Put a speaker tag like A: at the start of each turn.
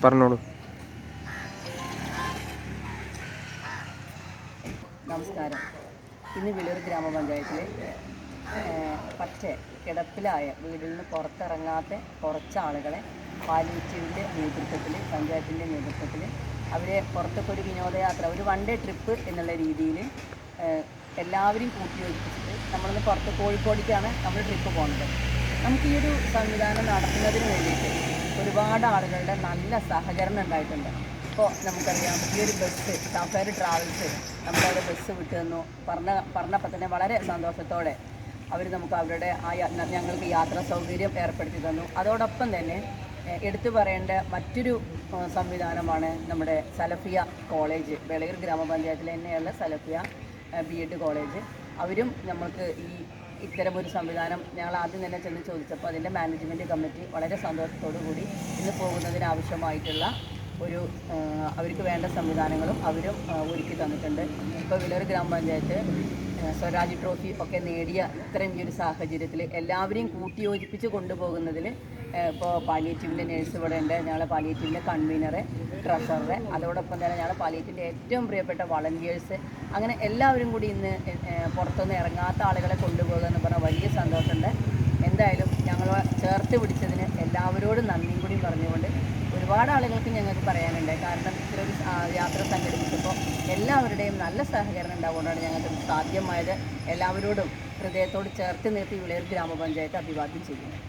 A: പറഞ്ഞോളൂ.
B: നമസ്കാരം. ഇന്ന് വിളൂർ ഗ്രാമപഞ്ചായത്തിലെ കിടപ്പിലായ വീടിൽ നിന്ന് പുറത്തിറങ്ങാത്ത കുറച്ച് ആളുകളെ പാലിയേറ്റീവിൻ്റെ നേതൃത്വത്തിൽ, പഞ്ചായത്തിൻ്റെ നേതൃത്വത്തിൽ അവരെ പുറത്തൊക്കെ ഒരു വിനോദയാത്ര, ഒരു വൺ ഡേ ട്രിപ്പ് എന്നുള്ള രീതിയിൽ എല്ലാവരെയും കൂട്ടിയോജിപ്പിച്ചിട്ട് നമ്മളിന്ന് പുറത്ത് കോഴിക്കോടേക്കാണ് നമ്മൾ ട്രിപ്പ് പോകുന്നത്. നമുക്ക് ഈ ഒരു സംവിധാനം നടത്തുന്നതിന് വേണ്ടിയിട്ട് ഒരുപാട് ആളുകളുടെ നല്ല സഹകരണം ഉണ്ടായിട്ടുണ്ട്. ഇപ്പോൾ നമുക്കറിയാം, ഈ ഒരു ബസ് സഫാർ ട്രാവൽസ് നമ്മളവിടെ ബസ് വിട്ടു തന്നു. പറഞ്ഞപ്പോൾ തന്നെ വളരെ സന്തോഷത്തോടെ അവർ നമുക്ക് അവരുടെ ഞങ്ങൾക്ക് യാത്രാ സൗകര്യം ഏർപ്പെടുത്തി തന്നു. അതോടൊപ്പം തന്നെ എടുത്തു പറയേണ്ട മറ്റൊരു സംവിധാനമാണ് നമ്മുടെ സലഫിയ കോളേജ്, വെളയൂർ ഗ്രാമപഞ്ചായത്തിൽ തന്നെയുള്ള സലഫിയ BEd കോളേജ്. അവരും നമ്മൾക്ക് ഇത്തരമൊരു സംവിധാനം ഞങ്ങൾ ആദ്യം തന്നെ ചെന്ന് ചോദിച്ചപ്പോൾ അതിൻ്റെ മാനേജ്മെൻറ്റ് കമ്മിറ്റി വളരെ സന്തോഷത്തോടു കൂടി ഇന്ന് പോകുന്നതിനാവശ്യമായിട്ടുള്ള അവർക്ക് വേണ്ട സംവിധാനങ്ങളും അവരും ഒരുക്കി തന്നിട്ടുണ്ട്. ഇപ്പോൾ വിളയൂർ ഗ്രാമപഞ്ചായത്ത് സ്വരാജ് ട്രോഫി ഒക്കെ നേടിയ ഇത്രയും ഈ ഒരു സാഹചര്യത്തിൽ എല്ലാവരെയും കൂട്ടിയോജിപ്പിച്ച് കൊണ്ടുപോകുന്നതിൽ ഇപ്പോൾ പാലിയേറ്റീവിൻ്റെ നേഴ്സ് ഇവിടെ ഉണ്ട്, ഞങ്ങളെ പാലിയേറ്റീവിൻ്റെ കൺവീനറെ, ട്രഷററെ, അതോടൊപ്പം തന്നെ ഞങ്ങളെ പാലിയേറ്റീവിൻ്റെ ഏറ്റവും പ്രിയപ്പെട്ട വളണ്ടിയേഴ്സ്, അങ്ങനെ എല്ലാവരും കൂടി ഇന്ന് പുറത്തൊന്നും ഇറങ്ങാത്ത ആളുകളെ കൊണ്ടുപോകുക എന്ന് പറഞ്ഞാൽ വലിയ സന്തോഷമുണ്ട്. എന്തായാലും ഞങ്ങൾ ചേർത്ത് പിടിച്ചതിന് എല്ലാവരോടും നന്ദിയും കൂടി പറഞ്ഞുകൊണ്ട് ഒരുപാട് ആളുകൾക്ക് ഞങ്ങൾക്ക് പറയാനുണ്ട്. കാരണം ഇത്തരൊരു യാത്ര സംഘടിപ്പിച്ചപ്പോൾ എല്ലാവരുടെയും നല്ല സഹകരണം ഉണ്ടാവുകൊണ്ടാണ് ഞങ്ങൾക്ക് സാധ്യമായത്. എല്ലാവരോടും ഹൃദയത്തോട് ചേർത്ത് നിർത്തി വിളയൂർ ഗ്രാമപഞ്ചായത്ത് അഭിവാദ്യം ചെയ്യുന്നു.